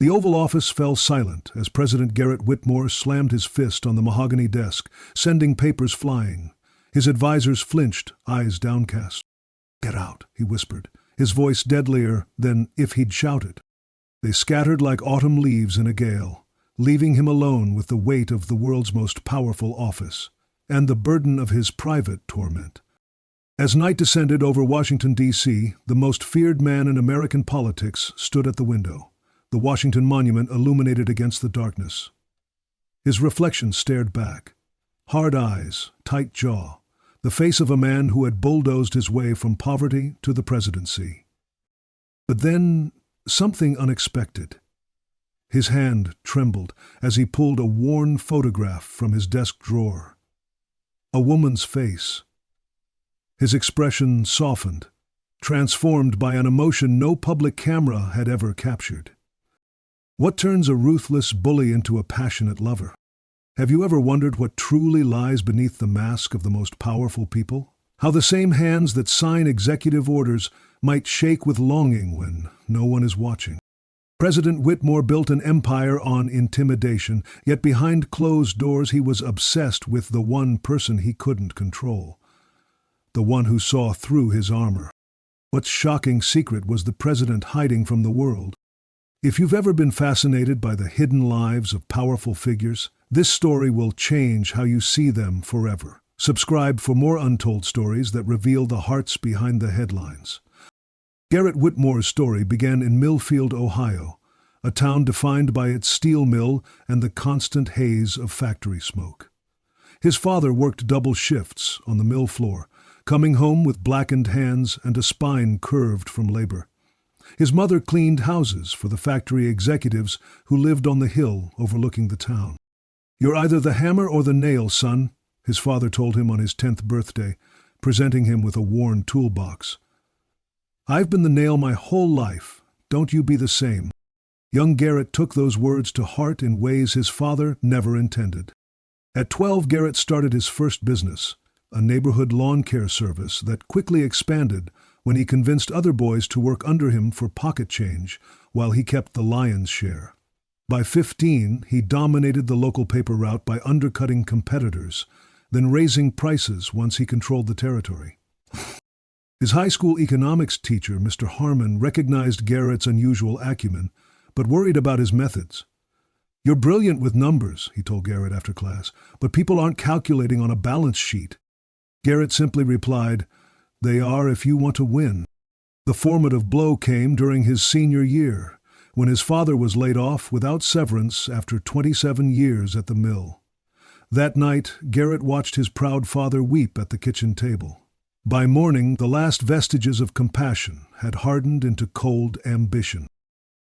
The Oval Office fell silent as President Garrett Whitmore slammed his fist on the mahogany desk, sending papers flying. His advisors flinched, eyes downcast. "Get out," he whispered, his voice deadlier than if he'd shouted. They scattered like autumn leaves in a gale, leaving him alone with the weight of the world's most powerful office and the burden of his private torment. As night descended over Washington, D.C., the most feared man in American politics stood at the window, the Washington Monument illuminated against the darkness. His reflection stared back. Hard eyes, tight jaw, the face of a man who had bulldozed his way from poverty to the presidency. But then, something unexpected. His hand trembled as he pulled a worn photograph from his desk drawer. A woman's face. His expression softened, transformed by an emotion no public camera had ever captured. What turns a ruthless bully into a passionate lover? Have you ever wondered what truly lies beneath the mask of the most powerful people? How the same hands that sign executive orders might shake with longing when no one is watching? President Whitmore built an empire on intimidation, yet behind closed doors he was obsessed with the one person he couldn't control. The one who saw through his armor. What shocking secret was the president hiding from the world? If you've ever been fascinated by the hidden lives of powerful figures, this story will change how you see them forever. Subscribe for more untold stories that reveal the hearts behind the headlines. Garrett Whitmore's story began in Millfield, Ohio, a town defined by its steel mill and the constant haze of factory smoke. His father worked double shifts on the mill floor, coming home with blackened hands and a spine curved from labor. His mother cleaned houses for the factory executives who lived on the hill overlooking the town. "You're either the hammer or the nail, son," his father told him on his 10th birthday, presenting him with a worn toolbox. "I've been the nail my whole life. Don't you be the same." Young Garrett took those words to heart in ways his father never intended. At 12, Garrett started his first business, a neighborhood lawn care service that quickly expanded when he convinced other boys to work under him for pocket change while he kept the lion's share. By 15, he dominated the local paper route by undercutting competitors, then raising prices once he controlled the territory. His high school economics teacher, Mr. Harmon, recognized Garrett's unusual acumen, but worried about his methods. "You're brilliant with numbers," he told Garrett after class, "but people aren't calculating on a balance sheet." Garrett simply replied, "They are if you want to win." The formative blow came during his senior year, when his father was laid off without severance after 27 years at the mill. That night, Garrett watched his proud father weep at the kitchen table. By morning, the last vestiges of compassion had hardened into cold ambition.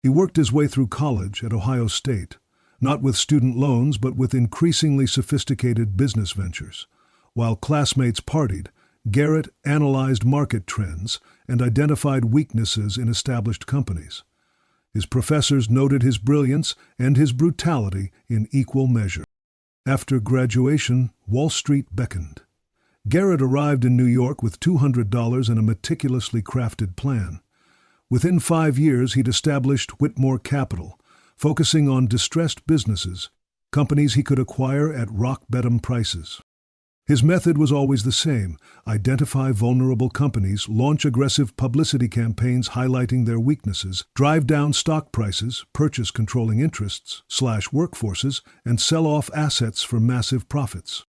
He worked his way through college at Ohio State, not with student loans but with increasingly sophisticated business ventures. While classmates partied, Garrett analyzed market trends and identified weaknesses in established companies. His professors noted his brilliance and his brutality in equal measure. After graduation, Wall Street beckoned. Garrett arrived in New York with $200 and a meticulously crafted plan. Within 5 years, he'd established Whitmore Capital, focusing on distressed businesses, companies he could acquire at rock-bottom prices. His method was always the same: identify vulnerable companies, launch aggressive publicity campaigns highlighting their weaknesses, drive down stock prices, purchase controlling interests, slash workforces, and sell off assets for massive profits.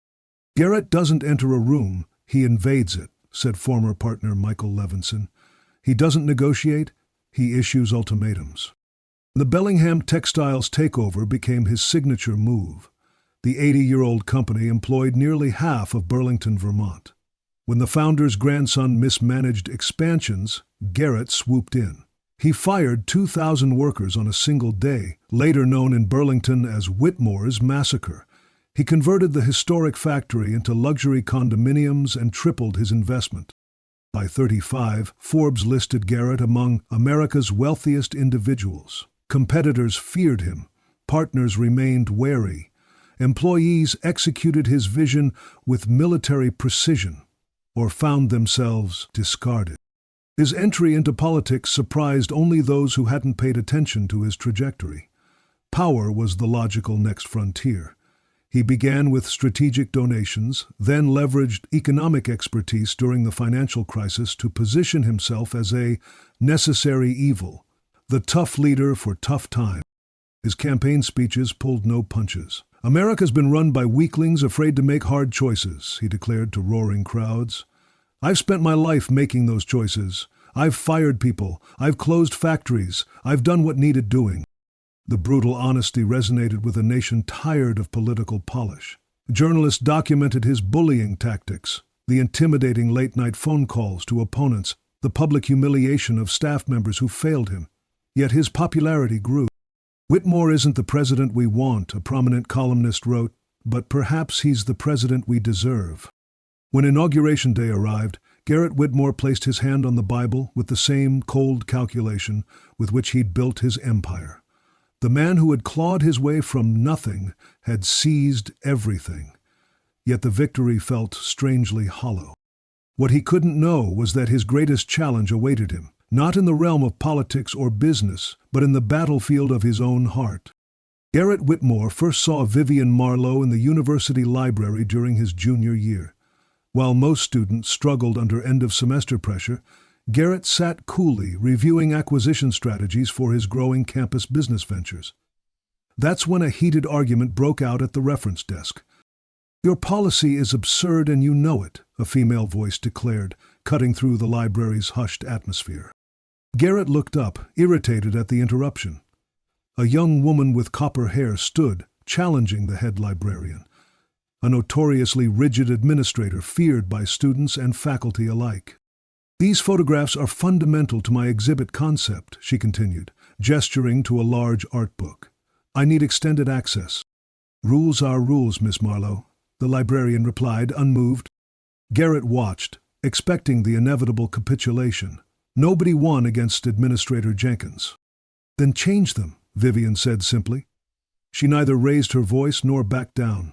"Garrett doesn't enter a room, he invades it," said former partner Michael Levinson. "He doesn't negotiate, he issues ultimatums." The Bellingham Textiles takeover became his signature move. The 80-year-old company employed nearly half of Burlington, Vermont. When the founder's grandson mismanaged expansions, Garrett swooped in. He fired 2,000 workers on a single day, later known in Burlington as Whitmore's Massacre. He converted the historic factory into luxury condominiums and tripled his investment. By 35, Forbes listed Garrett among America's wealthiest individuals. Competitors feared him. Partners remained wary. Employees executed his vision with military precision or found themselves discarded. His entry into politics surprised only those who hadn't paid attention to his trajectory. Power was the logical next frontier. He began with strategic donations, then leveraged economic expertise during the financial crisis to position himself as a necessary evil, the tough leader for tough times. His campaign speeches pulled no punches. "America's been run by weaklings afraid to make hard choices," he declared to roaring crowds. "I've spent my life making those choices. I've fired people. I've closed factories. I've done what needed doing." The brutal honesty resonated with a nation tired of political polish. Journalists documented his bullying tactics, the intimidating late-night phone calls to opponents, the public humiliation of staff members who failed him. Yet his popularity grew. "Whitmore isn't the president we want," a prominent columnist wrote, "but perhaps he's the president we deserve." When Inauguration Day arrived, Garrett Whitmore placed his hand on the Bible with the same cold calculation with which he'd built his empire. The man who had clawed his way from nothing had seized everything. Yet the victory felt strangely hollow. What he couldn't know was that his greatest challenge awaited him, not in the realm of politics or business, but in the battlefield of his own heart. Garrett Whitmore first saw Vivian Marlowe in the university library during his junior year. While most students struggled under end-of-semester pressure, Garrett sat coolly reviewing acquisition strategies for his growing campus business ventures. That's when a heated argument broke out at the reference desk. "Your policy is absurd and you know it," a female voice declared, cutting through the library's hushed atmosphere. Garrett looked up, irritated at the interruption. A young woman with copper hair stood, challenging the head librarian, a notoriously rigid administrator feared by students and faculty alike. "These photographs are fundamental to my exhibit concept," she continued, gesturing to a large art book. "I need extended access." "Rules are rules, Miss Marlowe," the librarian replied, unmoved. Garrett watched, expecting the inevitable capitulation. Nobody won against Administrator Jenkins. "Then change them," Vivian said simply. She neither raised her voice nor backed down.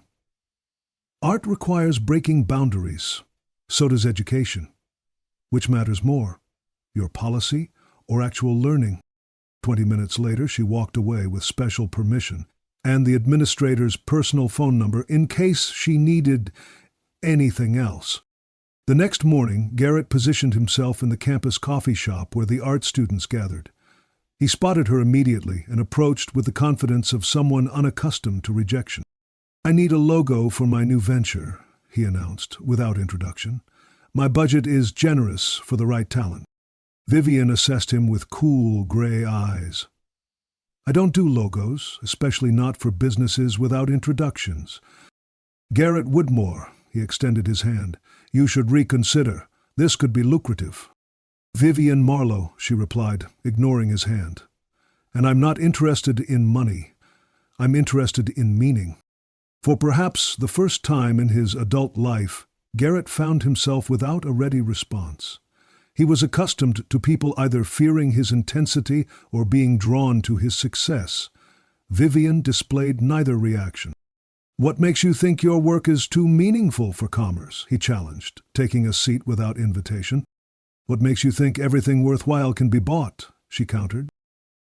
"Art requires breaking boundaries. So does education. Which matters more, your policy or actual learning?" 20 minutes later, she walked away with special permission and the administrator's personal phone number in case she needed anything else. The next morning, Garrett positioned himself in the campus coffee shop where the art students gathered. He spotted her immediately and approached with the confidence of someone unaccustomed to rejection. "I need a logo for my new venture," he announced, without introduction. "My budget is generous for the right talent." Vivian assessed him with cool, gray eyes. "I don't do logos, especially not for businesses without introductions." "Garrett Whitmore," he extended his hand, "you should reconsider. This could be lucrative." "Vivian Marlowe," she replied, ignoring his hand. "And I'm not interested in money. I'm interested in meaning." For perhaps the first time in his adult life, Garrett found himself without a ready response. He was accustomed to people either fearing his intensity or being drawn to his success. Vivian displayed neither reaction. "What makes you think your work is too meaningful for commerce?" he challenged, taking a seat without invitation. "What makes you think everything worthwhile can be bought?" she countered.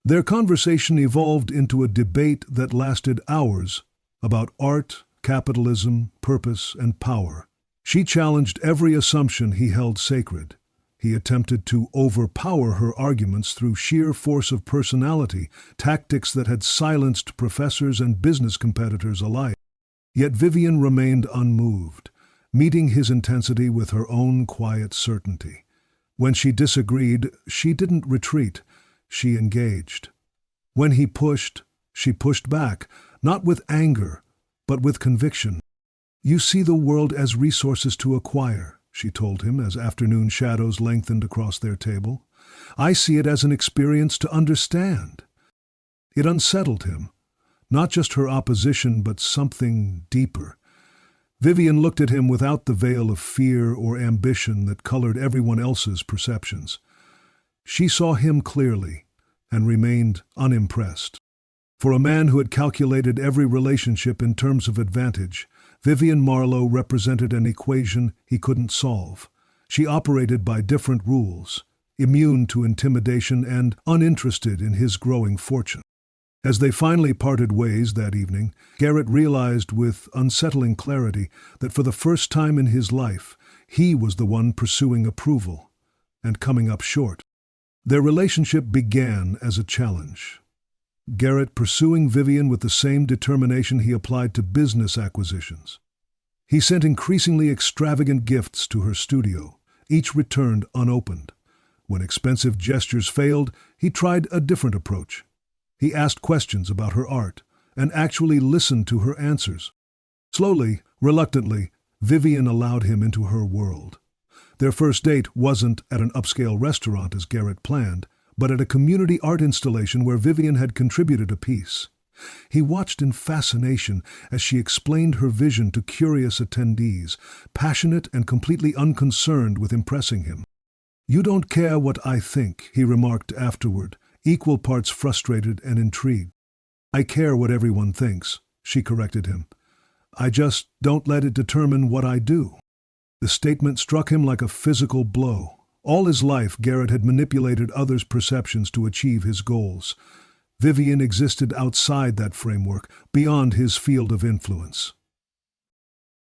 Their conversation evolved into a debate that lasted hours about art, capitalism, purpose, and power. She challenged every assumption he held sacred. He attempted to overpower her arguments through sheer force of personality, tactics that had silenced professors and business competitors alike. Yet Vivian remained unmoved, meeting his intensity with her own quiet certainty. When she disagreed, she didn't retreat, she engaged. When he pushed, she pushed back, not with anger, but with conviction. "You see the world as resources to acquire," she told him as afternoon shadows lengthened across their table. "I see it as an experience to understand." It unsettled him, not just her opposition, but something deeper. Vivian looked at him without the veil of fear or ambition that colored everyone else's perceptions. She saw him clearly and remained unimpressed. For a man who had calculated every relationship in terms of advantage, Vivian Marlowe represented an equation he couldn't solve. She operated by different rules, immune to intimidation and uninterested in his growing fortune. As they finally parted ways that evening, Garrett realized with unsettling clarity that for the first time in his life, he was the one pursuing approval and coming up short. Their relationship began as a challenge. Garrett pursuing Vivian with the same determination he applied to business acquisitions. He sent increasingly extravagant gifts to her studio, each returned unopened. When expensive gestures failed, he tried a different approach. He asked questions about her art and actually listened to her answers. Slowly, reluctantly, Vivian allowed him into her world. Their first date wasn't at an upscale restaurant as Garrett planned, but at a community art installation where Vivian had contributed a piece. He watched in fascination as she explained her vision to curious attendees, passionate and completely unconcerned with impressing him. "You don't care what I think," he remarked afterward, equal parts frustrated and intrigued. "I care what everyone thinks," she corrected him. "I just don't let it determine what I do." The statement struck him like a physical blow. All his life, Garrett had manipulated others' perceptions to achieve his goals. Vivian existed outside that framework, beyond his field of influence.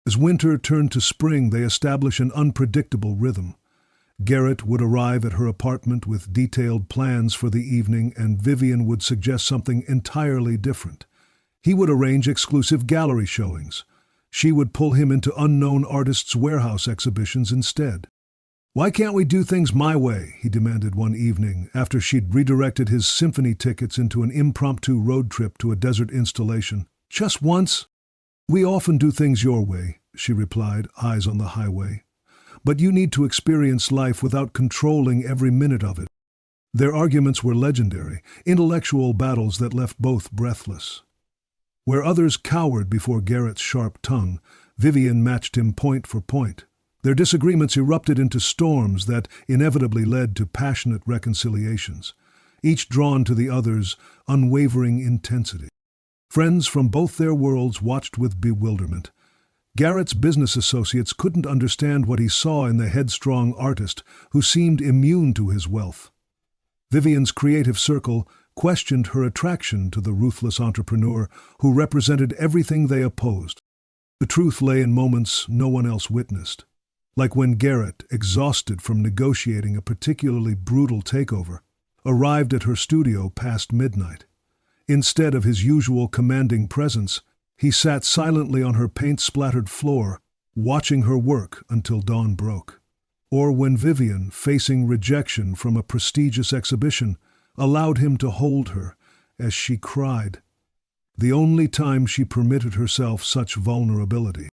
As winter turned to spring, they established an unpredictable rhythm. Garrett would arrive at her apartment with detailed plans for the evening, and Vivian would suggest something entirely different. He would arrange exclusive gallery showings. She would pull him into unknown artists' warehouse exhibitions instead. "Why can't we do things my way?" he demanded one evening, after she'd redirected his symphony tickets into an impromptu road trip to a desert installation. "Just once?" "We often do things your way," she replied, eyes on the highway. "But you need to experience life without controlling every minute of it." Their arguments were legendary, intellectual battles that left both breathless. Where others cowered before Garrett's sharp tongue, Vivian matched him point for point. Their disagreements erupted into storms that inevitably led to passionate reconciliations, each drawn to the other's unwavering intensity. Friends from both their worlds watched with bewilderment. Garrett's business associates couldn't understand what he saw in the headstrong artist who seemed immune to his wealth. Vivian's creative circle questioned her attraction to the ruthless entrepreneur who represented everything they opposed. The truth lay in moments no one else witnessed. Like when Garrett, exhausted from negotiating a particularly brutal takeover, arrived at her studio past midnight. Instead of his usual commanding presence, he sat silently on her paint-splattered floor, watching her work until dawn broke. Or when Vivian, facing rejection from a prestigious exhibition, allowed him to hold her as she cried, the only time she permitted herself such vulnerability.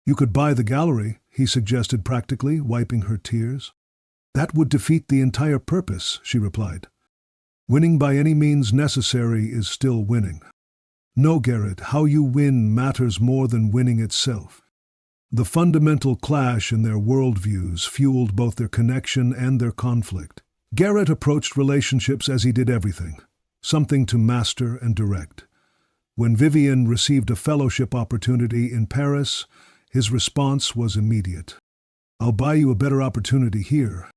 "You could buy the gallery," he suggested practically, wiping her tears. "That would defeat the entire purpose," she replied. "Winning by any means necessary is still winning." "No, Garrett, how you win matters more than winning itself." The fundamental clash in their worldviews fueled both their connection and their conflict. Garrett approached relationships as he did everything, something to master and direct. When Vivian received a fellowship opportunity in Paris, his response was immediate. "I'll buy you a better opportunity here."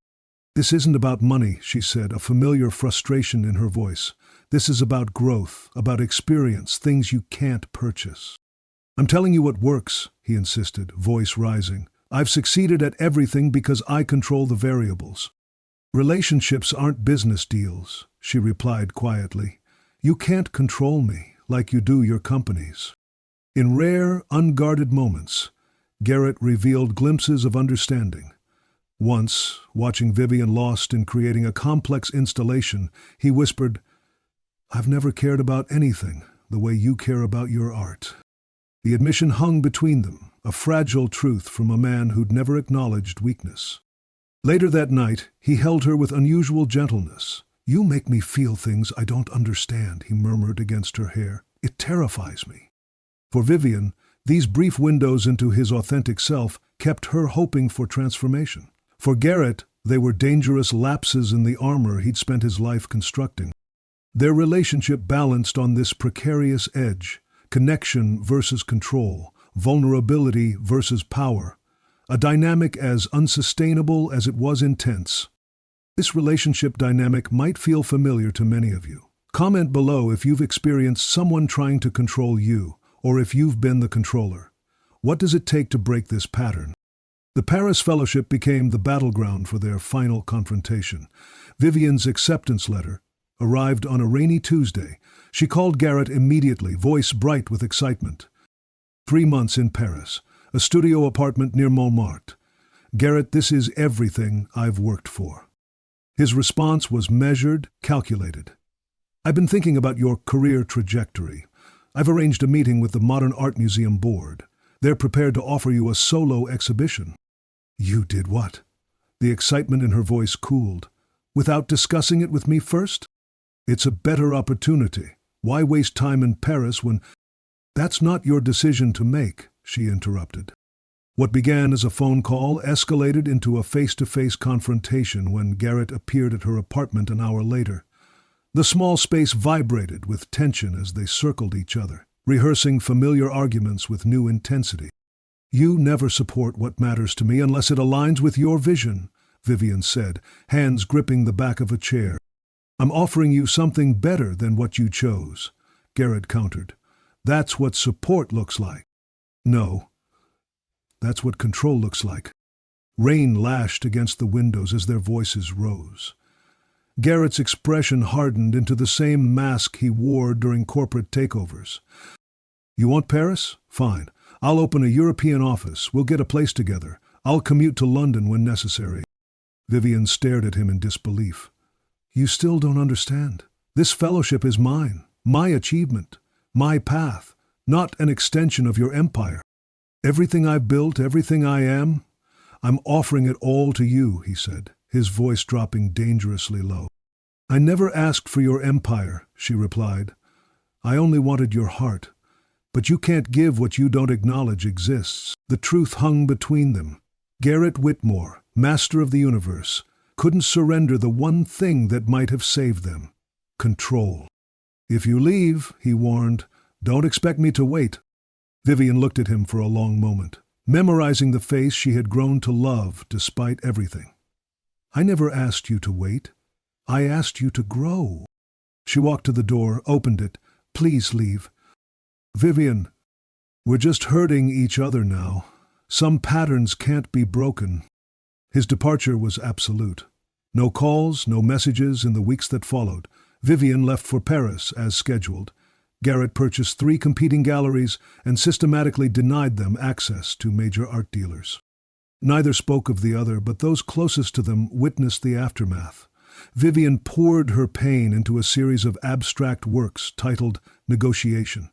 "This isn't about money," she said, a familiar frustration in her voice. "This is about growth, about experience, things you can't purchase." "I'm telling you what works," he insisted, voice rising. "I've succeeded at everything because I control the variables." "Relationships aren't business deals," she replied quietly. "You can't control me like you do your companies." In rare, unguarded moments, Garrett revealed glimpses of understanding. Once, watching Vivian lost in creating a complex installation, he whispered, "I've never cared about anything the way you care about your art." The admission hung between them, a fragile truth from a man who'd never acknowledged weakness. Later that night, he held her with unusual gentleness. "You make me feel things I don't understand," he murmured against her hair. "It terrifies me." For Vivian, these brief windows into his authentic self kept her hoping for transformation. For Garrett, they were dangerous lapses in the armor he'd spent his life constructing. Their relationship balanced on this precarious edge, connection versus control, vulnerability versus power, a dynamic as unsustainable as it was intense. This relationship dynamic might feel familiar to many of you. Comment below if you've experienced someone trying to control you, or if you've been the controller. What does it take to break this pattern? The Paris Fellowship became the battleground for their final confrontation. Vivian's acceptance letter arrived on a rainy Tuesday. She called Garrett immediately, voice bright with excitement. 3 months in Paris, a studio apartment near Montmartre. Garrett, this is everything I've worked for. His response was measured, calculated. I've been thinking about your career trajectory. I've arranged a meeting with the Modern Art Museum board. They're prepared to offer you a solo exhibition. You did what? The excitement in her voice cooled. Without discussing it with me first? It's a better opportunity. Why waste time in Paris when... That's not your decision to make, she interrupted. What began as a phone call escalated into a face-to-face confrontation when Garrett appeared at her apartment an hour later. The small space vibrated with tension as they circled each other, rehearsing familiar arguments with new intensity. You never support what matters to me unless it aligns with your vision, Vivian said, hands gripping the back of a chair. I'm offering you something better than what you chose, Garrett countered. That's what support looks like. No, that's what control looks like. Rain lashed against the windows as their voices rose. Garrett's expression hardened into the same mask he wore during corporate takeovers. You want Paris? Fine. I'll open a European office. We'll get a place together. I'll commute to London when necessary. Vivian stared at him in disbelief. You still don't understand. This fellowship is mine, my achievement, my path, not an extension of your empire. Everything I've built, everything I am, I'm offering it all to you, he said, his voice dropping dangerously low. I never asked for your empire, she replied. I only wanted your heart. But you can't give what you don't acknowledge exists. The truth hung between them. Garrett Whitmore, master of the universe, couldn't surrender the one thing that might have saved them: control. If you leave, he warned, don't expect me to wait. Vivian looked at him for a long moment, memorizing the face she had grown to love despite everything. I never asked you to wait. I asked you to grow. She walked to the door, opened it. Please leave. Vivian, we're just hurting each other now. Some patterns can't be broken. His departure was absolute. No calls, no messages in the weeks that followed. Vivian left for Paris as scheduled. Garrett purchased 3 competing galleries and systematically denied them access to major art dealers. Neither spoke of the other, but those closest to them witnessed the aftermath. Vivian poured her pain into a series of abstract works titled Negotiation,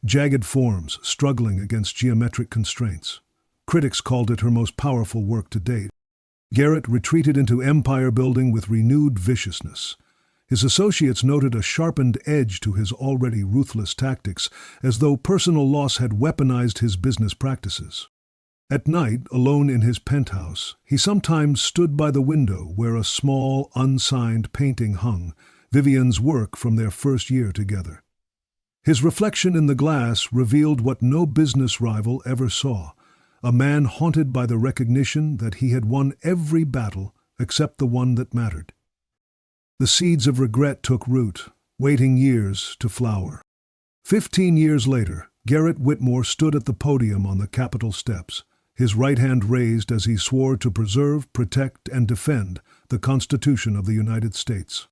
jagged forms struggling against geometric constraints. Critics called it her most powerful work to date. Garrett retreated into empire building with renewed viciousness. His associates noted a sharpened edge to his already ruthless tactics, as though personal loss had weaponized his business practices. At night, alone in his penthouse, he sometimes stood by the window where a small, unsigned painting hung, Vivian's work from their first year together. His reflection in the glass revealed what no business rival ever saw: a man haunted by the recognition that he had won every battle except the one that mattered. The seeds of regret took root, waiting years to flower. 15 years later, Garrett Whitmore stood at the podium on the Capitol steps, his right hand raised as he swore to preserve, protect, and defend the Constitution of the United States.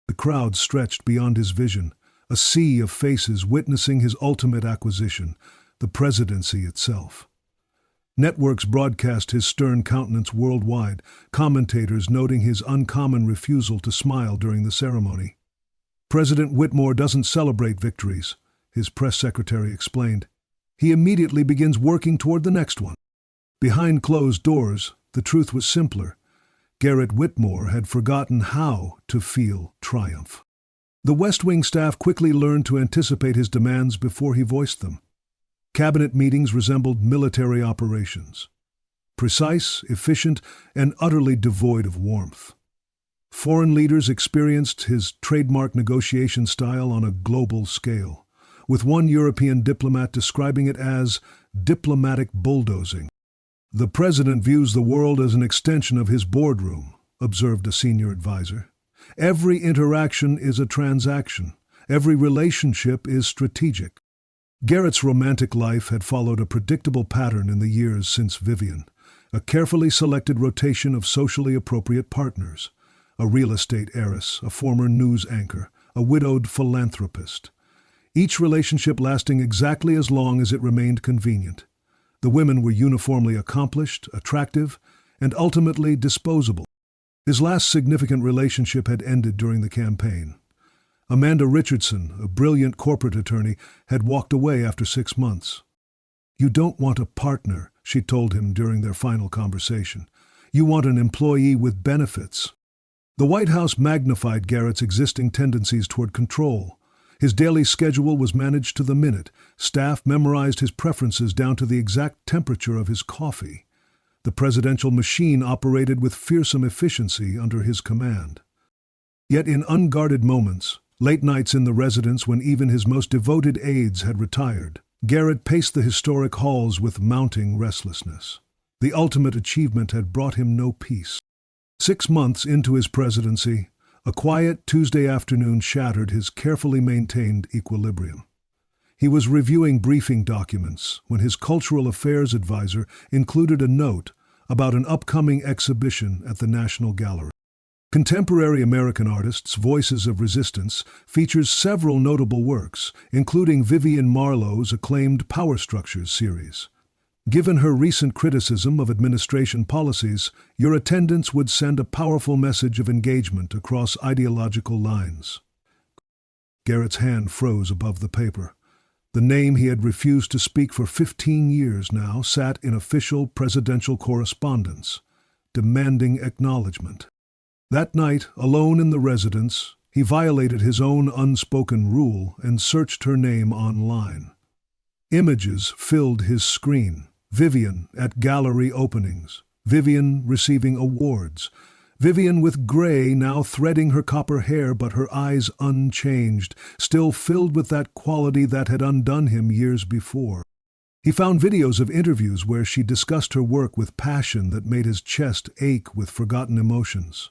The crowd stretched beyond his vision, a sea of faces witnessing his ultimate acquisition, the presidency itself. Networks broadcast his stern countenance worldwide, commentators noting his uncommon refusal to smile during the ceremony. President Whitmore doesn't celebrate victories, his press secretary explained. He immediately begins working toward the next one. Behind closed doors, the truth was simpler. Garrett Whitmore had forgotten how to feel triumph. The West Wing staff quickly learned to anticipate his demands before he voiced them. Cabinet meetings resembled military operations. Precise, efficient, and utterly devoid of warmth. Foreign leaders experienced his trademark negotiation style on a global scale, with one European diplomat describing it as diplomatic bulldozing. The president views the world as an extension of his boardroom, observed a senior advisor. Every interaction is a transaction. Every relationship is strategic. Garrett's romantic life had followed a predictable pattern in the years since Vivian, a carefully selected rotation of socially appropriate partners, a real estate heiress, a former news anchor, a widowed philanthropist. Each relationship lasting exactly as long as it remained convenient. The women were uniformly accomplished, attractive, and ultimately disposable. His last significant relationship had ended during the campaign. Amanda Richardson, a brilliant corporate attorney, had walked away after 6 months. "You don't want a partner," she told him during their final conversation. "You want an employee with benefits." The White House magnified Garrett's existing tendencies toward control. His daily schedule was managed to the minute. Staff memorized his preferences down to the exact temperature of his coffee. The presidential machine operated with fearsome efficiency under his command. Yet in unguarded moments, late nights in the residence when even his most devoted aides had retired, Garrett paced the historic halls with mounting restlessness. The ultimate achievement had brought him no peace. 6 months into his presidency, a quiet Tuesday afternoon shattered his carefully maintained equilibrium. He was reviewing briefing documents when his cultural affairs advisor included a note about an upcoming exhibition at the National Gallery. Contemporary American artists' Voices of Resistance features several notable works, including Vivian Marlowe's acclaimed Power Structures series. Given her recent criticism of administration policies, your attendance would send a powerful message of engagement across ideological lines. Garrett's hand froze above the paper. The name he had refused to speak for 15 years now sat in official presidential correspondence, demanding acknowledgement. That night, alone in the residence, he violated his own unspoken rule and searched her name online. Images filled his screen. Vivian at gallery openings. Vivian receiving awards. Vivian with gray now threading her copper hair, but her eyes unchanged, still filled with that quality that had undone him years before. He found videos of interviews where she discussed her work with passion that made his chest ache with forgotten emotions.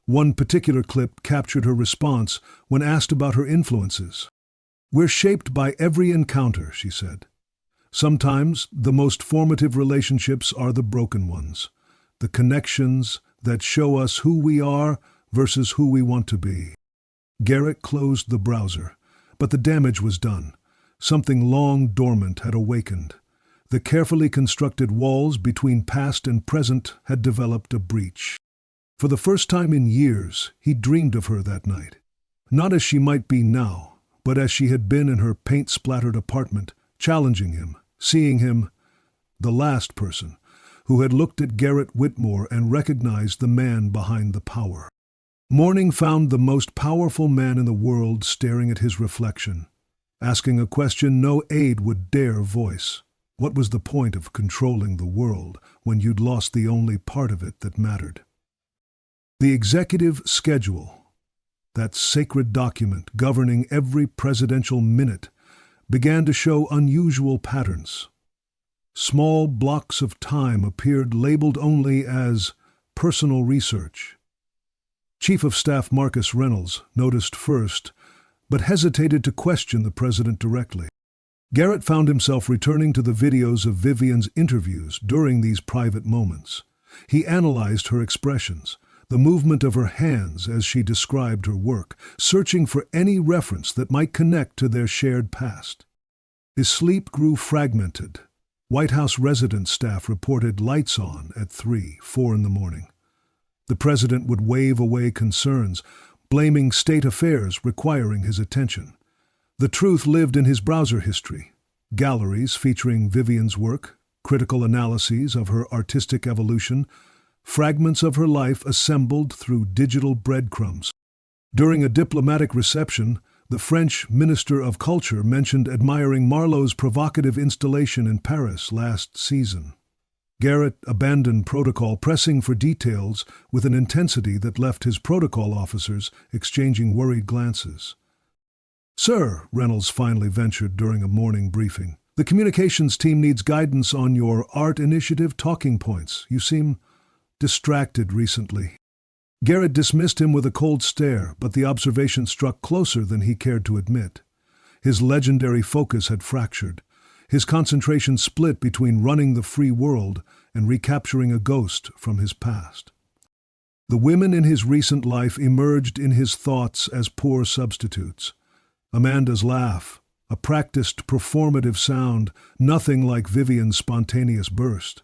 One particular clip captured her response when asked about her influences. "We're shaped by every encounter," she said. "Sometimes the most formative relationships are the broken ones, the connections that show us who we are versus who we want to be." Garrett closed the browser, but the damage was done. Something long dormant had awakened. The carefully constructed walls between past and present had developed a breach. For the first time in years, he dreamed of her that night. Not as she might be now, but as she had been in her paint-splattered apartment, challenging him, seeing him, the last person who had looked at Garrett Whitmore and recognized the man behind the power. Morning found the most powerful man in the world staring at his reflection, asking a question no aide would dare voice. What was the point of controlling the world when you'd lost the only part of it that mattered? The executive schedule, that sacred document governing every presidential minute, began to show unusual patterns. Small blocks of time appeared labeled only as personal research. Chief of Staff Marcus Reynolds noticed first, but hesitated to question the president directly. Garrett found himself returning to the videos of Vivian's interviews during these private moments. He analyzed her expressions, the movement of her hands as she described her work, searching for any reference that might connect to their shared past. His sleep grew fragmented. White House residence staff reported lights on at 3, 4 in the morning. The president would wave away concerns, blaming state affairs requiring his attention. The truth lived in his browser history. Galleries featuring Vivian's work, critical analyses of her artistic evolution, fragments of her life assembled through digital breadcrumbs. During a diplomatic reception, the French Minister of Culture mentioned admiring Marlowe's provocative installation in Paris last season. Garrett abandoned protocol, pressing for details with an intensity that left his protocol officers exchanging worried glances. "Sir," Reynolds finally ventured during a morning briefing, "the communications team needs guidance on your art initiative talking points. You seem distracted recently." Garrett dismissed him with a cold stare, but the observation struck closer than he cared to admit. His legendary focus had fractured. His concentration split between running the free world and recapturing a ghost from his past. The women in his recent life emerged in his thoughts as poor substitutes. Amanda's laugh, a practiced performative sound, nothing like Vivian's spontaneous burst.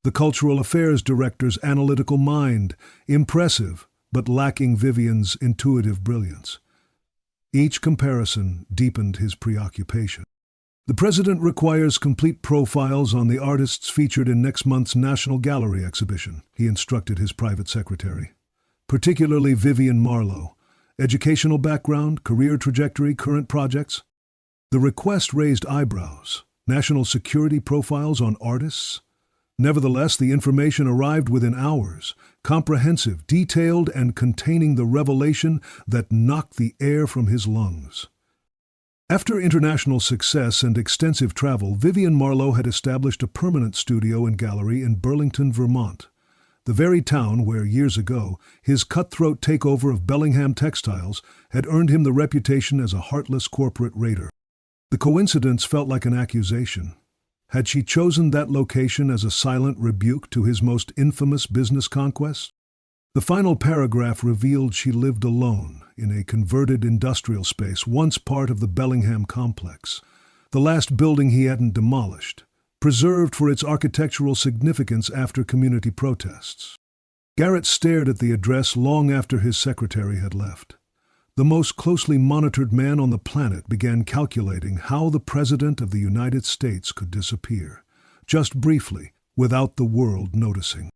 The cultural affairs director's analytical mind, impressive, but lacking Vivian's intuitive brilliance. Each comparison deepened his preoccupation. The president requires complete profiles on the artists featured in next month's National Gallery exhibition, he instructed his private secretary. Particularly Vivian Marlowe. Educational background, career trajectory, current projects. The request raised eyebrows. National security profiles on artists? Nevertheless, the information arrived within hours, comprehensive, detailed, and containing the revelation that knocked the air from his lungs. After international success and extensive travel, Vivian Marlowe had established a permanent studio and gallery in Burlington, Vermont, the very town where, years ago, his cutthroat takeover of Bellingham Textiles had earned him the reputation as a heartless corporate raider. The coincidence felt like an accusation. Had she chosen that location as a silent rebuke to his most infamous business conquest? The final paragraph revealed she lived alone in a converted industrial space once part of the Bellingham complex, the last building he hadn't demolished, preserved for its architectural significance after community protests. Garrett stared at the address long after his secretary had left. The most closely monitored man on the planet began calculating how the President of the United States could disappear, just briefly, without the world noticing.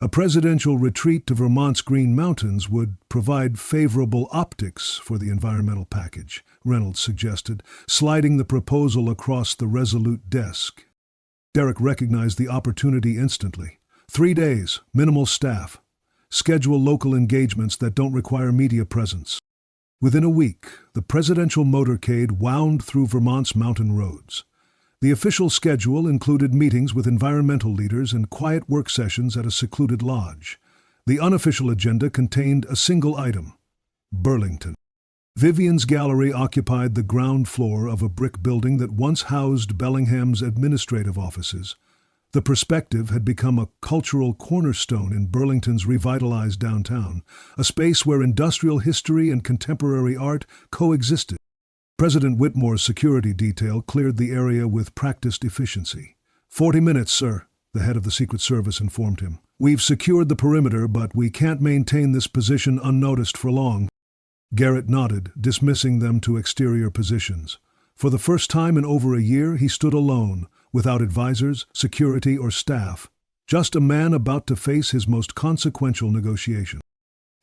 A presidential retreat to Vermont's Green Mountains would provide favorable optics for the environmental package, Reynolds suggested, sliding the proposal across the resolute desk. Derek recognized the opportunity instantly. 3 days, minimal staff. Schedule local engagements that don't require media presence. Within a week, the presidential motorcade wound through Vermont's mountain roads. The official schedule included meetings with environmental leaders and quiet work sessions at a secluded lodge. The unofficial agenda contained a single item: Burlington. Vivian's gallery occupied the ground floor of a brick building that once housed Bellingham's administrative offices. The perspective had become a cultural cornerstone in Burlington's revitalized downtown, a space where industrial history and contemporary art coexisted. President Whitmore's security detail cleared the area with practiced efficiency. 40 minutes, sir, the head of the Secret Service informed him. We've secured the perimeter, but we can't maintain this position unnoticed for long. Garrett nodded, dismissing them to exterior positions. For the first time in over a year, he stood alone, without advisors, security, or staff, just a man about to face his most consequential negotiation.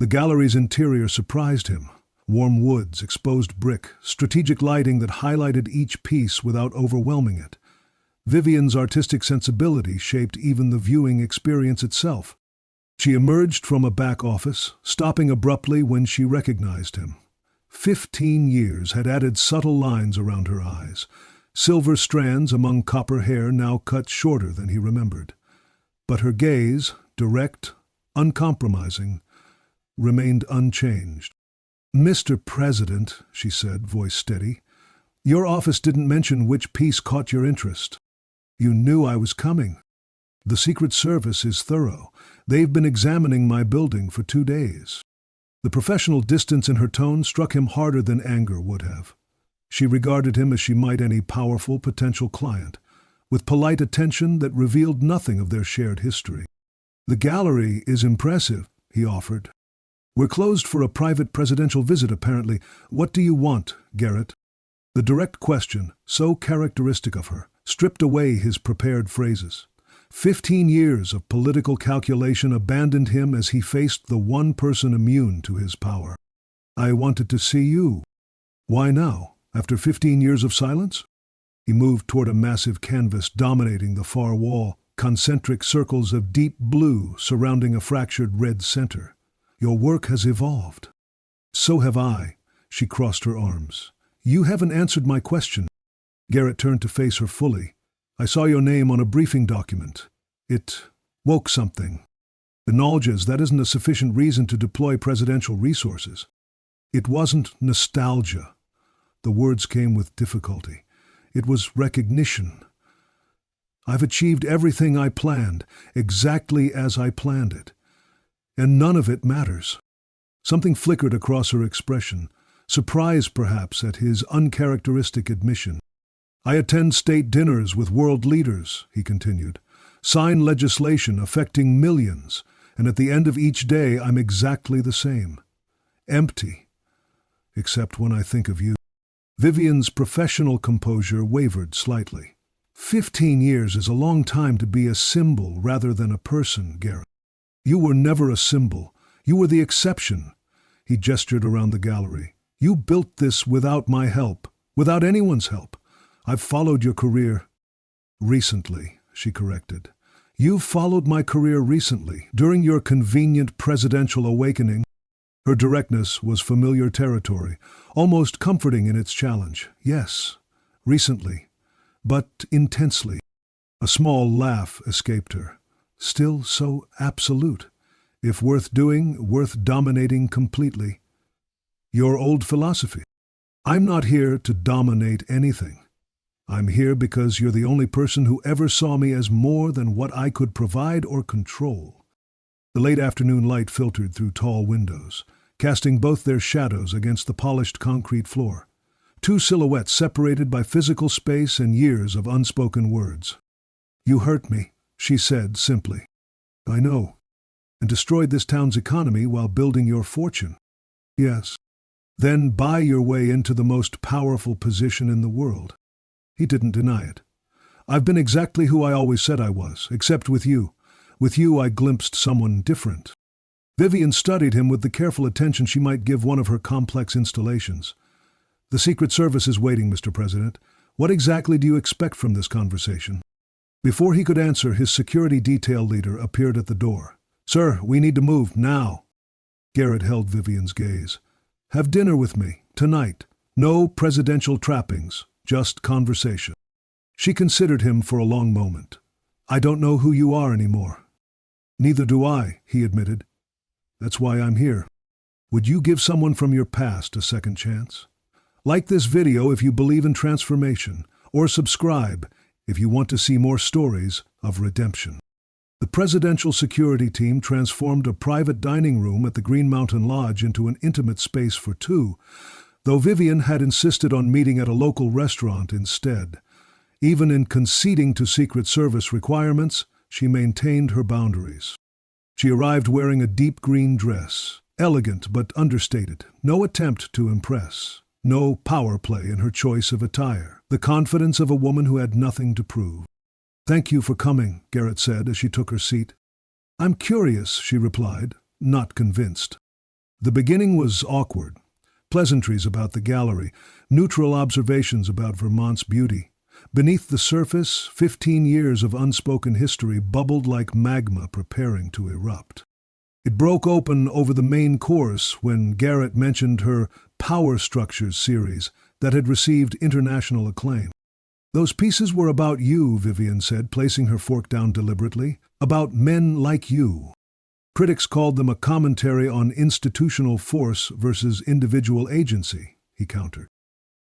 The gallery's interior surprised him. Warm woods, exposed brick, strategic lighting that highlighted each piece without overwhelming it. Vivian's artistic sensibility shaped even the viewing experience itself. She emerged from a back office, stopping abruptly when she recognized him. 15 years had added subtle lines around her eyes, silver strands among copper hair now cut shorter than he remembered. But her gaze, direct, uncompromising, remained unchanged. "Mr. President," she said, voice steady, "your office didn't mention which piece caught your interest. You knew I was coming. The Secret Service is thorough. They've been examining my building for 2 days." The professional distance in her tone struck him harder than anger would have. She regarded him as she might any powerful potential client, with polite attention that revealed nothing of their shared history. "The gallery is impressive," he offered. "We're closed for a private presidential visit, apparently. What do you want, Garrett?" The direct question, so characteristic of her, stripped away his prepared phrases. 15 years of political calculation abandoned him as he faced the one person immune to his power. "I wanted to see you." "Why now, after 15 years of silence?" He moved toward a massive canvas dominating the far wall, concentric circles of deep blue surrounding a fractured red center. "Your work has evolved." "So have I." She crossed her arms. "You haven't answered my question." Garrett turned to face her fully. "I saw your name on a briefing document. It woke something." Acknowledges that isn't a sufficient reason to deploy presidential resources. It wasn't nostalgia. The words came with difficulty. It was recognition. I've achieved everything I planned, exactly as I planned it. And none of it matters. Something flickered across her expression, surprise perhaps at his uncharacteristic admission. I attend state dinners with world leaders, he continued, sign legislation affecting millions, and at the end of each day I'm exactly the same. Empty. Except when I think of you. Vivian's professional composure wavered slightly. 15 years is a long time to be a symbol rather than a person, Garrett. You were never a symbol. You were the exception. He gestured around the gallery. You built this without my help, without anyone's help. I've followed your career. Recently, she corrected. You've followed my career recently, during your convenient presidential awakening. Her directness was familiar territory, almost comforting in its challenge. Yes, recently, but intensely. A small laugh escaped her. Still so absolute. If worth doing, worth dominating completely. Your old philosophy. I'm not here to dominate anything. I'm here because you're the only person who ever saw me as more than what I could provide or control. The late afternoon light filtered through tall windows, casting both their shadows against the polished concrete floor. Two silhouettes separated by physical space and years of unspoken words. You hurt me, she said simply. I know. And destroyed this town's economy while building your fortune. Yes. Then buy your way into the most powerful position in the world. He didn't deny it. I've been exactly who I always said I was, except with you. With you I glimpsed someone different. Vivian studied him with the careful attention she might give one of her complex installations. The Secret Service is waiting, Mr. President. What exactly do you expect from this conversation? Before he could answer, his security detail leader appeared at the door. Sir, we need to move, now. Garrett held Vivian's gaze. Have dinner with me, tonight. No presidential trappings, just conversation. She considered him for a long moment. I don't know who you are anymore. Neither do I, he admitted. That's why I'm here. Would you give someone from your past a second chance? Like this video if you believe in transformation, or subscribe if you want to see more stories of redemption. The presidential security team transformed a private dining room at the Green Mountain Lodge into an intimate space for two, though Vivian had insisted on meeting at a local restaurant instead. Even in conceding to Secret Service requirements, she maintained her boundaries. She arrived wearing a deep green dress, elegant but understated, no attempt to impress, no power play in her choice of attire, the confidence of a woman who had nothing to prove. Thank you for coming, Garrett said as she took her seat. I'm curious, she replied, not convinced. The beginning was awkward. Pleasantries about the gallery, neutral observations about Vermont's beauty. Beneath the surface, 15 years of unspoken history bubbled like magma preparing to erupt. It broke open over the main course when Garrett mentioned her Power Structures series that had received international acclaim. Those pieces were about you, Vivian said, placing her fork down deliberately. About men like you. Critics called them a commentary on institutional force versus individual agency, he countered.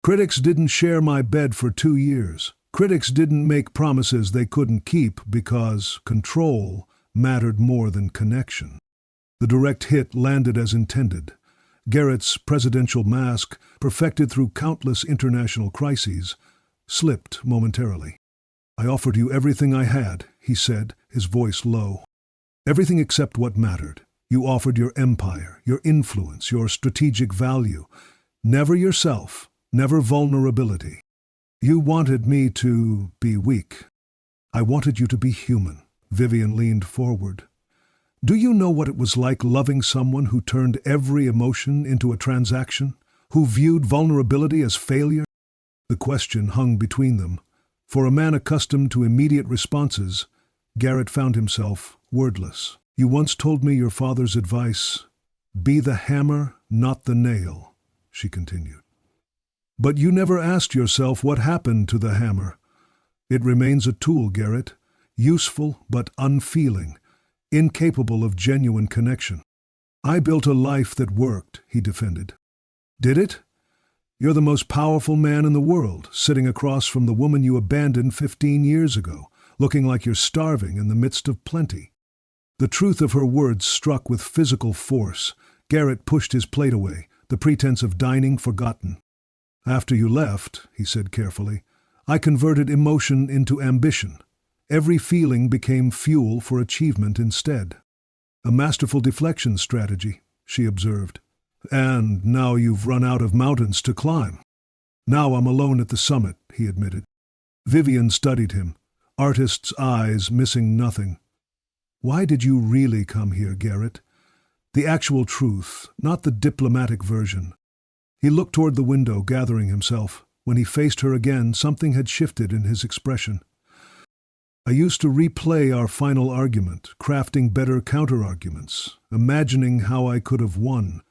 Critics didn't share my bed for 2 years. Critics didn't make promises they couldn't keep because control mattered more than connection. The direct hit landed as intended. Garrett's presidential mask, perfected through countless international crises, slipped momentarily. I offered you everything I had, he said, his voice low. Everything except what mattered. You offered your empire, your influence, your strategic value. Never yourself, never vulnerability. You wanted me to be weak. I wanted you to be human. Vivian leaned forward. Do you know what it was like loving someone who turned every emotion into a transaction? Who viewed vulnerability as failure? The question hung between them. For a man accustomed to immediate responses, Garrett found himself wordless. You once told me your father's advice, be the hammer, not the nail, she continued. But you never asked yourself what happened to the hammer. It remains a tool, Garrett, useful but unfeeling. incapable of genuine connection. I built a life that worked, he defended. Did it? You're the most powerful man in the world, sitting across from the woman you abandoned 15 years ago, looking like you're starving in the midst of plenty. The truth of her words struck with physical force. Garrett pushed his plate away, the pretense of dining forgotten. After you left, he said carefully, I converted emotion into ambition. Every feeling became fuel for achievement instead. A masterful deflection strategy, she observed. And now you've run out of mountains to climb. Now I'm alone at the summit, he admitted. Vivian studied him, artist's eyes missing nothing. Why did you really come here, Garrett? The actual truth, not the diplomatic version. He looked toward the window, gathering himself. When he faced her again, something had shifted in his expression. I used to replay our final argument, crafting better counter-arguments, imagining how I could have won.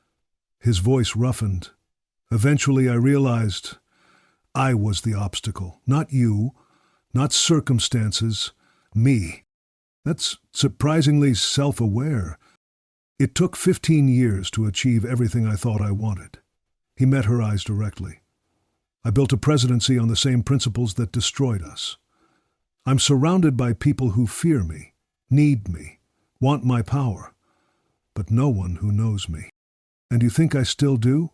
His voice roughened. Eventually I realized I was the obstacle, not you, not circumstances, me. That's surprisingly self-aware. It took 15 years to achieve everything I thought I wanted. He met her eyes directly. I built a presidency on the same principles that destroyed us. I'm surrounded by people who fear me, need me, want my power, but no one who knows me. And you think I still do?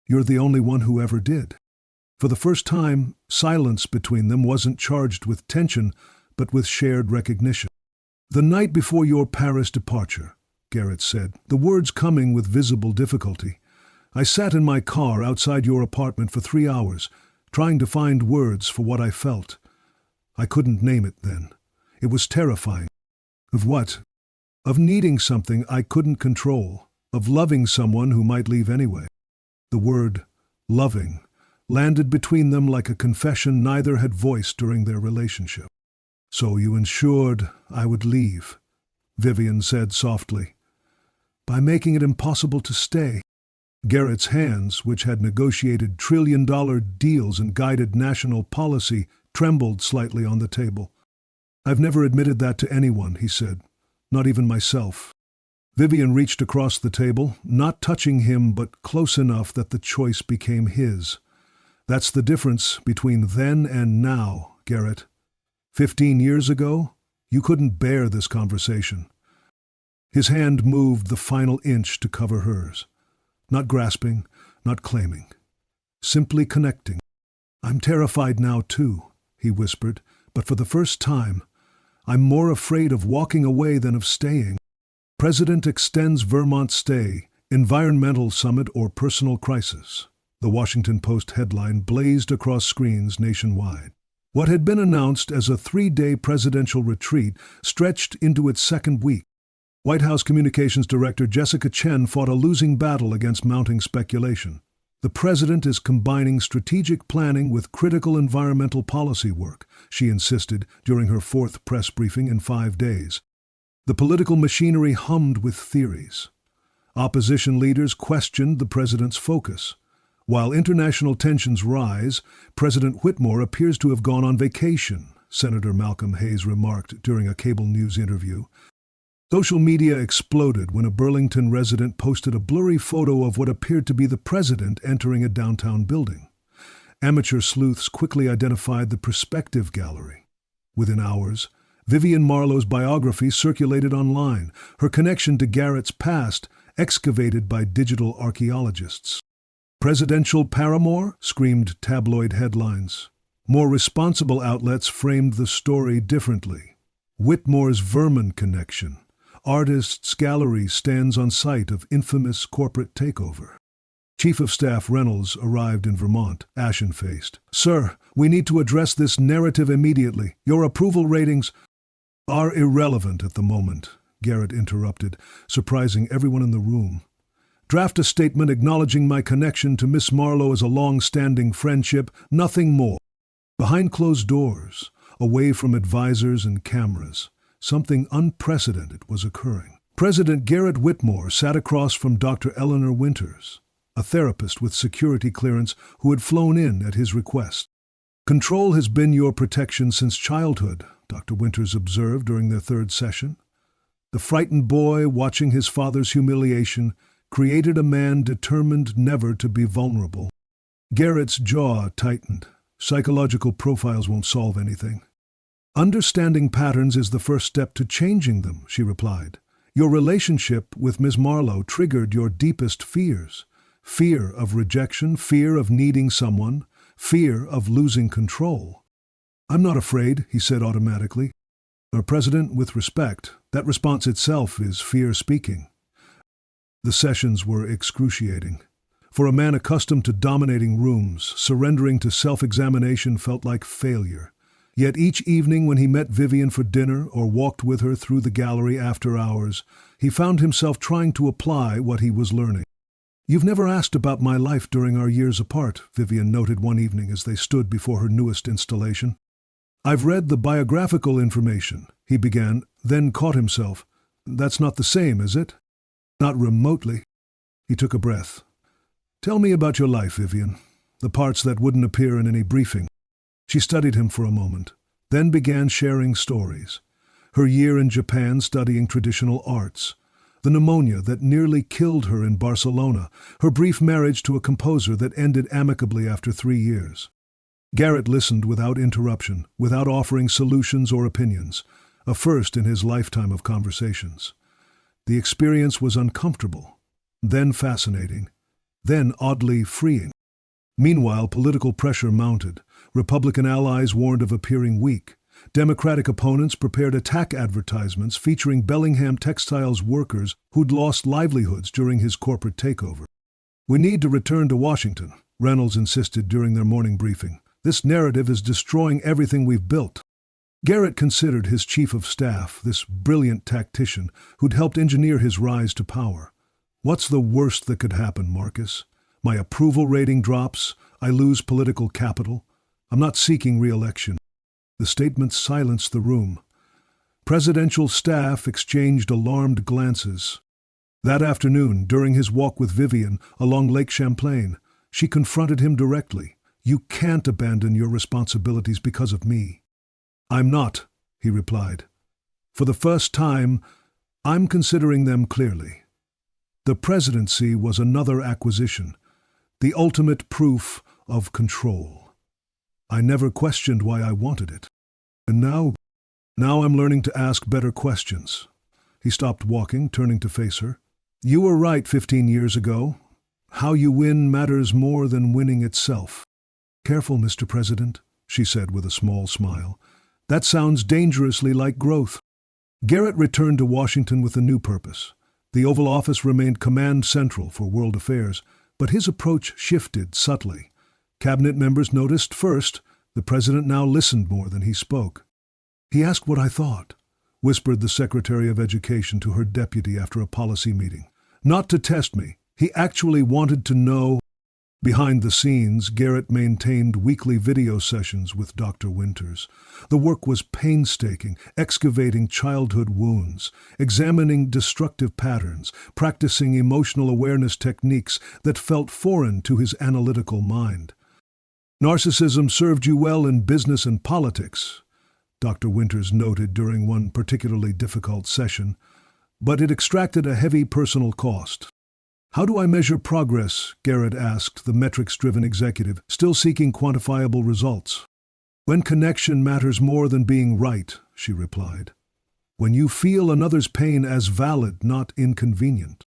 You're the only one who ever did. For the first time, silence between them wasn't charged with tension, but with shared recognition. The night before your Paris departure, Garrett said, the words coming with visible difficulty, I sat in my car outside your apartment for 3 hours, trying to find words for what I felt. I couldn't name it then. It was terrifying. Of what? Of needing something I couldn't control, of loving someone who might leave anyway. The word, loving, landed between them like a confession neither had voiced during their relationship. So you ensured I would leave, Vivian said softly. By making it impossible to stay. Garrett's hands, which had negotiated trillion-dollar deals and guided national policy, trembled slightly on the table. I've never admitted that to anyone, he said, not even myself. Vivian reached across the table, not touching him but close enough that the choice became his. That's the difference between then and now, Garrett. 15 years ago, you couldn't bear this conversation. His hand moved the final inch to cover hers. Not grasping, not claiming. Simply connecting. I'm terrified now too, he whispered, but for the first time, I'm more afraid of walking away than of staying. President extends Vermont stay, environmental summit or personal crisis. The Washington Post headline blazed across screens nationwide. What had been announced as a 3-day presidential retreat stretched into its second week. White House Communications Director Jessica Chen fought a losing battle against mounting speculation. The president is combining strategic planning with critical environmental policy work, she insisted during her 4th press briefing in 5 days. The political machinery hummed with theories. Opposition leaders questioned the president's focus. While international tensions rise, President Whitmore appears to have gone on vacation, Senator Malcolm Hayes remarked during a cable news interview. Social media exploded when a Burlington resident posted a blurry photo of what appeared to be the president entering a downtown building. Amateur sleuths quickly identified the perspective gallery. Within hours, Vivian Marlowe's biography circulated online, her connection to Garrett's past excavated by digital archaeologists. Presidential paramour? Screamed tabloid headlines. More responsible outlets framed the story differently. Whitmore's vermin connection. Artists' gallery stands on site of infamous corporate takeover. Chief of Staff Reynolds arrived in Vermont, ashen-faced. Sir, we need to address this narrative immediately. Your approval ratings are irrelevant at the moment, Garrett interrupted, surprising everyone in the room. Draft a statement acknowledging my connection to Miss Marlowe as a long-standing friendship, nothing more. Behind closed doors, away from advisors and cameras, something unprecedented was occurring. President Garrett Whitmore sat across from Dr. Eleanor Winters, a therapist with security clearance who had flown in at his request. Control has been your protection since childhood, Dr. Winters observed during their 3rd session. The frightened boy, watching his father's humiliation, created a man determined never to be vulnerable. Garrett's jaw tightened. Psychological profiles won't solve anything. Understanding patterns is the first step to changing them, she replied. Your relationship with Miss Marlowe triggered your deepest fears. Fear of rejection, fear of needing someone, fear of losing control. I'm not afraid, he said automatically. President, with respect, that response itself is fear speaking. The sessions were excruciating. For a man accustomed to dominating rooms, surrendering to self-examination felt like failure. Yet each evening when he met Vivian for dinner or walked with her through the gallery after hours, he found himself trying to apply what he was learning. You've never asked about my life during our years apart, Vivian noted one evening as they stood before her newest installation. I've read the biographical information, he began, then caught himself. That's not the same, is it? Not remotely. He took a breath. Tell me about your life, Vivian, the parts that wouldn't appear in any briefing. She studied him for a moment, then began sharing stories. Her year in Japan studying traditional arts, the pneumonia that nearly killed her in Barcelona, her brief marriage to a composer that ended amicably after 3 years. Garrett listened without interruption, without offering solutions or opinions, a first in his lifetime of conversations. The experience was uncomfortable, then fascinating, then oddly freeing. Meanwhile, political pressure mounted. Republican allies warned of appearing weak. Democratic opponents prepared attack advertisements featuring Bellingham Textiles workers who'd lost livelihoods during his corporate takeover. We need to return to Washington, Reynolds insisted during their morning briefing. This narrative is destroying everything we've built. Garrett considered his chief of staff, this brilliant tactician who'd helped engineer his rise to power. What's the worst that could happen, Marcus? My approval rating drops, I lose political capital. I'm not seeking re-election. The statement silenced the room. Presidential staff exchanged alarmed glances. That afternoon, during his walk with Vivian along Lake Champlain, she confronted him directly. You can't abandon your responsibilities because of me. I'm not, he replied. For the first time, I'm considering them clearly. The presidency was another acquisition, the ultimate proof of control. I never questioned why I wanted it. And now I'm learning to ask better questions. He stopped walking, turning to face her. You were right 15 years ago. How you win matters more than winning itself. Careful, Mr. President, she said with a small smile. That sounds dangerously like growth. Garrett returned to Washington with a new purpose. The Oval Office remained command central for world affairs, but his approach shifted subtly. Cabinet members noticed first. The president now listened more than he spoke. He asked what I thought, whispered the Secretary of Education to her deputy after a policy meeting. Not to test me. He actually wanted to know. Behind the scenes, Garrett maintained weekly video sessions with Dr. Winters. The work was painstaking, excavating childhood wounds, examining destructive patterns, practicing emotional awareness techniques that felt foreign to his analytical mind. Narcissism served you well in business and politics, Dr. Winters noted during one particularly difficult session, but it extracted a heavy personal cost. How do I measure progress? Garrett asked the metrics-driven executive, still seeking quantifiable results. When connection matters more than being right, she replied. When you feel another's pain as valid, not inconvenient.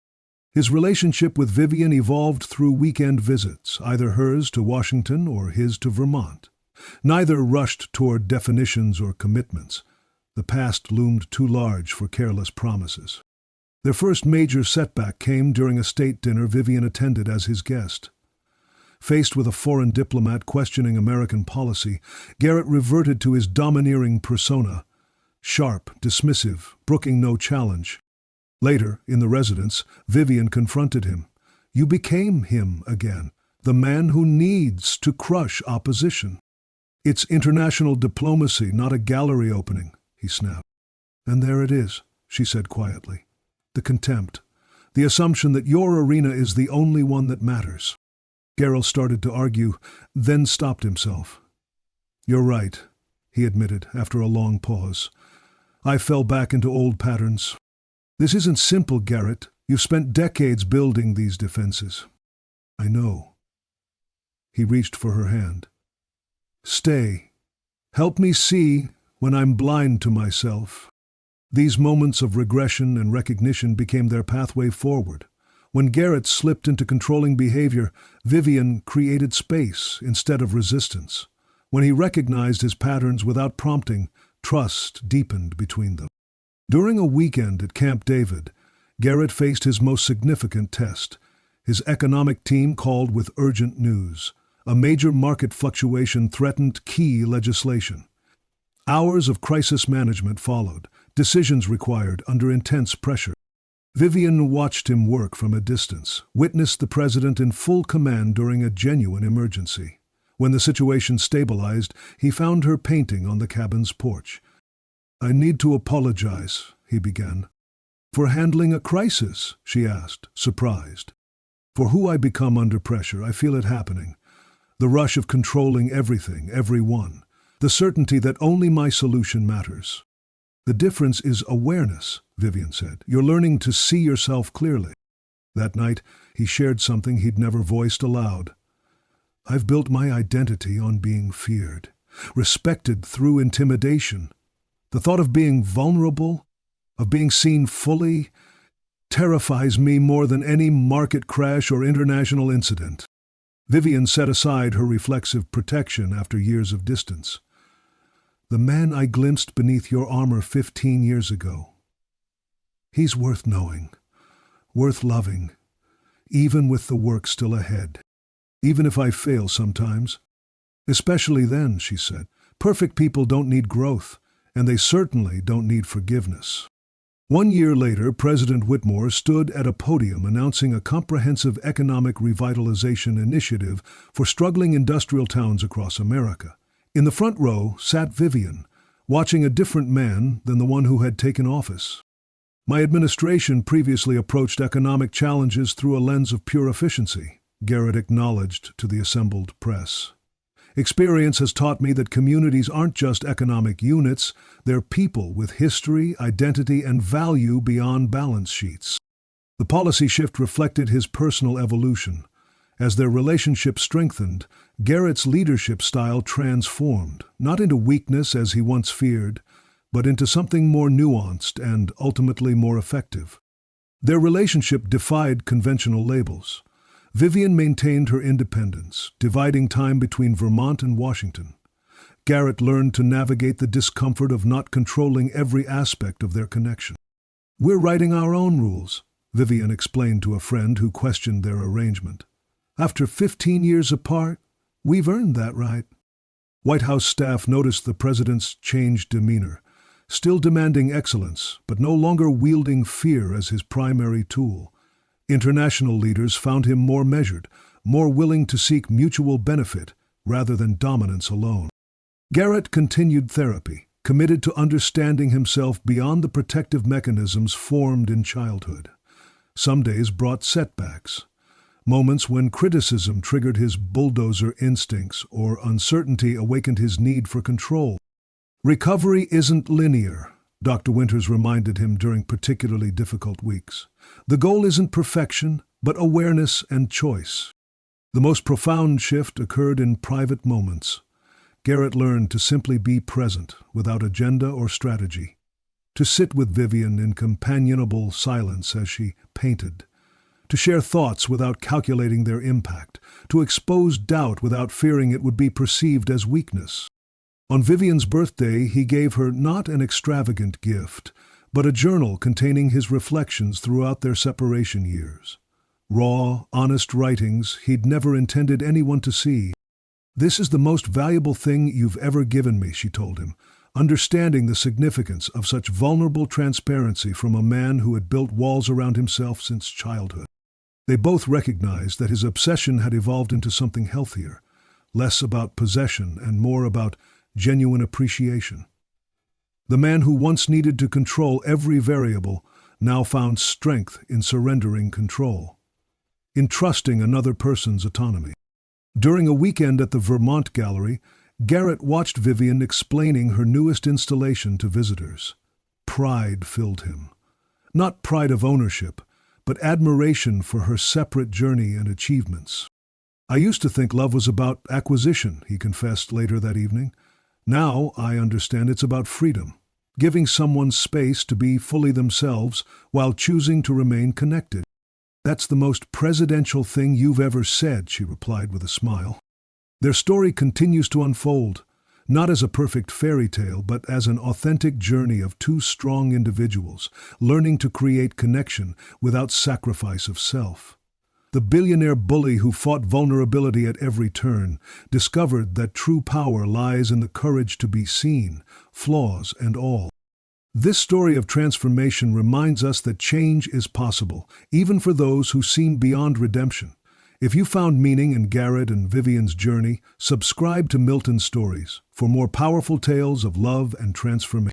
His relationship with Vivian evolved through weekend visits, either hers to Washington or his to Vermont. Neither rushed toward definitions or commitments. The past loomed too large for careless promises. Their first major setback came during a state dinner Vivian attended as his guest. Faced with a foreign diplomat questioning American policy, Garrett reverted to his domineering persona, sharp, dismissive, brooking no challenge. Later, in the residence, Vivian confronted him. You became him again, the man who needs to crush opposition. It's international diplomacy, not a gallery opening, he snapped. And there it is, she said quietly. The contempt, the assumption that your arena is the only one that matters. Garrett started to argue, then stopped himself. You're right, he admitted after a long pause. I fell back into old patterns. This isn't simple, Garrett. You've spent decades building these defenses. I know. He reached for her hand. Stay. Help me see when I'm blind to myself. These moments of regression and recognition became their pathway forward. When Garrett slipped into controlling behavior, Vivian created space instead of resistance. When he recognized his patterns without prompting, trust deepened between them. During a weekend at Camp David, Garrett faced his most significant test. His economic team called with urgent news. A major market fluctuation threatened key legislation. Hours of crisis management followed, decisions required under intense pressure. Vivian watched him work from a distance, witnessed the president in full command during a genuine emergency. When the situation stabilized, he found her painting on the cabin's porch. I need to apologize, he began. For handling a crisis, she asked, surprised. For who I become under pressure, I feel it happening. The rush of controlling everything, everyone. The certainty that only my solution matters. The difference is awareness, Vivian said. You're learning to see yourself clearly. That night, he shared something he'd never voiced aloud. I've built my identity on being feared, respected through intimidation. The thought of being vulnerable, of being seen fully, terrifies me more than any market crash or international incident. Vivian set aside her reflexive protection after years of distance. The man I glimpsed beneath your armor 15 years ago. He's worth knowing, worth loving, even with the work still ahead. Even if I fail sometimes. Especially then, she said. Perfect people don't need growth, and they certainly don't need forgiveness. 1 year later, President Whitmore stood at a podium announcing a comprehensive economic revitalization initiative for struggling industrial towns across America. In the front row sat Vivian, watching a different man than the one who had taken office. My administration previously approached economic challenges through a lens of pure efficiency, Garrett acknowledged to the assembled press. Experience has taught me that communities aren't just economic units, they're people with history, identity, and value beyond balance sheets. The policy shift reflected his personal evolution. As their relationship strengthened, Garrett's leadership style transformed, not into weakness as he once feared, but into something more nuanced and ultimately more effective. Their relationship defied conventional labels. Vivian maintained her independence, dividing time between Vermont and Washington. Garrett learned to navigate the discomfort of not controlling every aspect of their connection. We're writing our own rules, Vivian explained to a friend who questioned their arrangement. After 15 years apart, we've earned that right. White House staff noticed the president's changed demeanor, still demanding excellence, but no longer wielding fear as his primary tool. International leaders found him more measured, more willing to seek mutual benefit rather than dominance alone. Garrett continued therapy, committed to understanding himself beyond the protective mechanisms formed in childhood. Some days brought setbacks, moments when criticism triggered his bulldozer instincts or uncertainty awakened his need for control. Recovery isn't linear, Dr. Winters reminded him during particularly difficult weeks. The goal isn't perfection, but awareness and choice. The most profound shift occurred in private moments. Garrett learned to simply be present, without agenda or strategy. To sit with Vivian in companionable silence as she painted. To share thoughts without calculating their impact. To expose doubt without fearing it would be perceived as weakness. On Vivian's birthday, he gave her not an extravagant gift, but a journal containing his reflections throughout their separation years. Raw, honest writings he'd never intended anyone to see. This is the most valuable thing you've ever given me, she told him, understanding the significance of such vulnerable transparency from a man who had built walls around himself since childhood. They both recognized that his obsession had evolved into something healthier, less about possession and more about genuine appreciation. The man who once needed to control every variable now found strength in surrendering control, in trusting another person's autonomy. During a weekend at the Vermont Gallery, Garrett watched Vivian explaining her newest installation to visitors. Pride filled him. Not pride of ownership, but admiration for her separate journey and achievements. "I used to think love was about acquisition," he confessed later that evening. "Now I understand it's about freedom, giving someone space to be fully themselves while choosing to remain connected." "That's the most presidential thing you've ever said," she replied with a smile. Their story continues to unfold, not as a perfect fairy tale, but as an authentic journey of two strong individuals learning to create connection without sacrifice of self. The billionaire bully who fought vulnerability at every turn discovered that true power lies in the courage to be seen, flaws and all. This story of transformation reminds us that change is possible, even for those who seem beyond redemption. If you found meaning in Garrett and Vivian's journey, subscribe to Milton Stories for more powerful tales of love and transformation.